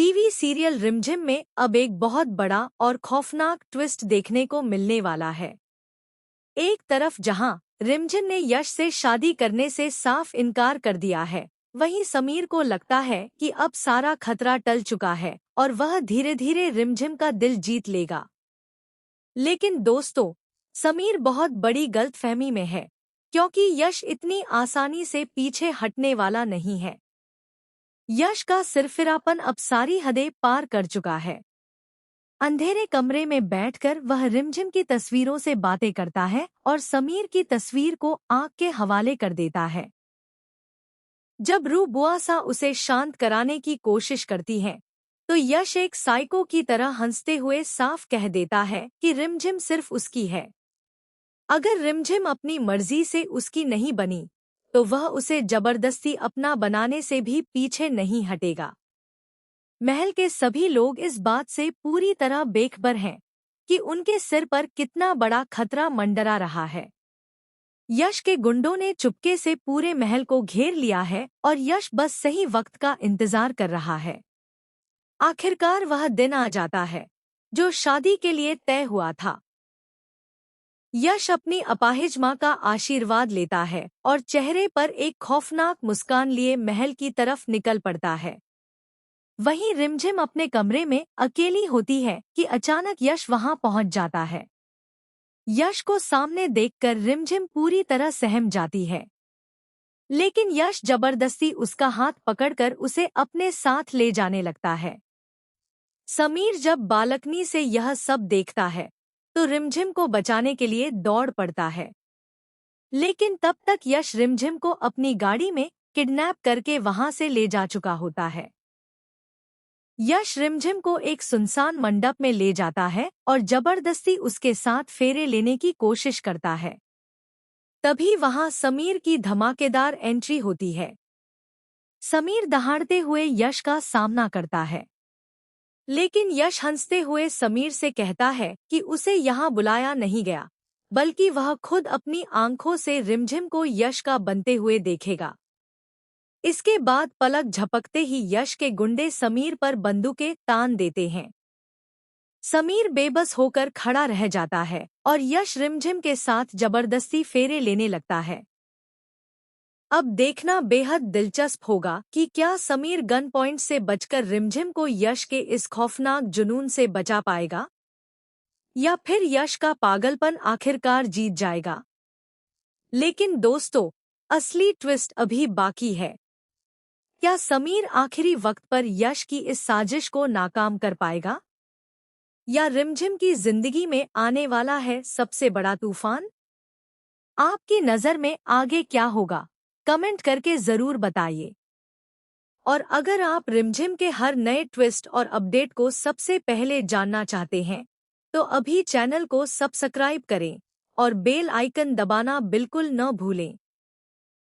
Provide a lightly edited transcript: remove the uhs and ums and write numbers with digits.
TV serial रिमझिम में अब एक बहुत बड़ा और खौफनाक ट्विस्ट देखने को मिलने वाला है। एक तरफ जहां रिमझिम ने यश से शादी करने से साफ इनकार कर दिया है, वहीं समीर को लगता है कि अब सारा खतरा टल चुका है और वह धीरे धीरे रिमझिम का दिल जीत लेगा। लेकिन दोस्तों, समीर बहुत बड़ी गलतफहमी में है, क्योंकि यश इतनी आसानी से पीछे हटने वाला नहीं है। यश का सिरफिरापन अब सारी हदें पार कर चुका है। अंधेरे कमरे में बैठकर वह रिमझिम की तस्वीरों से बातें करता है और समीर की तस्वीर को आग के हवाले कर देता है। जब रूबुआसा उसे शांत कराने की कोशिश करती है, तो यश एक साइको की तरह हंसते हुए साफ कह देता है कि रिमझिम सिर्फ उसकी है। अगर रिमझिम अपनी मर्जी से उसकी नहीं बनी, तो वह उसे जबरदस्ती अपना बनाने से भी पीछे नहीं हटेगा। महल के सभी लोग इस बात से पूरी तरह बेखबर हैं कि उनके सिर पर कितना बड़ा खतरा मंडरा रहा है। यश के गुंडों ने चुपके से पूरे महल को घेर लिया है और यश बस सही वक्त का इंतजार कर रहा है। आखिरकार वह दिन आ जाता है जो शादी के लिए तय हुआ था। यश अपनी अपाहिज मां का आशीर्वाद लेता है और चेहरे पर एक खौफनाक मुस्कान लिए महल की तरफ निकल पड़ता है। वहीं रिमझिम अपने कमरे में अकेली होती है कि अचानक यश वहां पहुंच जाता है। यश को सामने देखकर रिमझिम पूरी तरह सहम जाती है, लेकिन यश जबरदस्ती उसका हाथ पकड़कर उसे अपने साथ ले जाने लगता है। समीर जब बालकनी से यह सब देखता है, तो रिमझिम को बचाने के लिए दौड़ पड़ता है, लेकिन तब तक यश रिमझिम को अपनी गाड़ी में किडनैप करके वहां से ले जा चुका होता है। यश रिमझिम को एक सुनसान मंडप में ले जाता है और जबरदस्ती उसके साथ फेरे लेने की कोशिश करता है। तभी वहां समीर की धमाकेदार एंट्री होती है। समीर दहाड़ते हुए यश का सामना करता है, लेकिन यश हंसते हुए समीर से कहता है कि उसे यहाँ बुलाया नहीं गया, बल्कि वह खुद अपनी आंखों से रिमझिम को यश का बनते हुए देखेगा। इसके बाद पलक झपकते ही यश के गुंडे समीर पर बंदूकें तान देते हैं। समीर बेबस होकर खड़ा रह जाता है और यश रिमझिम के साथ जबरदस्ती फेरे लेने लगता है। अब देखना बेहद दिलचस्प होगा कि क्या समीर गन पॉइंट से बचकर रिमझिम को यश के इस खौफनाक जुनून से बचा पाएगा, या फिर यश का पागलपन आखिरकार जीत जाएगा। लेकिन दोस्तों, असली ट्विस्ट अभी बाकी है। क्या समीर आखिरी वक्त पर यश की इस साजिश को नाकाम कर पाएगा, या रिमझिम की जिंदगी में आने वाला है सबसे बड़ा तूफान? आपकी नज़र में आगे क्या होगा, कमेंट करके जरूर बताइए। और अगर आप रिमझिम के हर नए ट्विस्ट और अपडेट को सबसे पहले जानना चाहते हैं, तो अभी चैनल को सब्सक्राइब करें और बेल आइकन दबाना बिल्कुल न भूलें।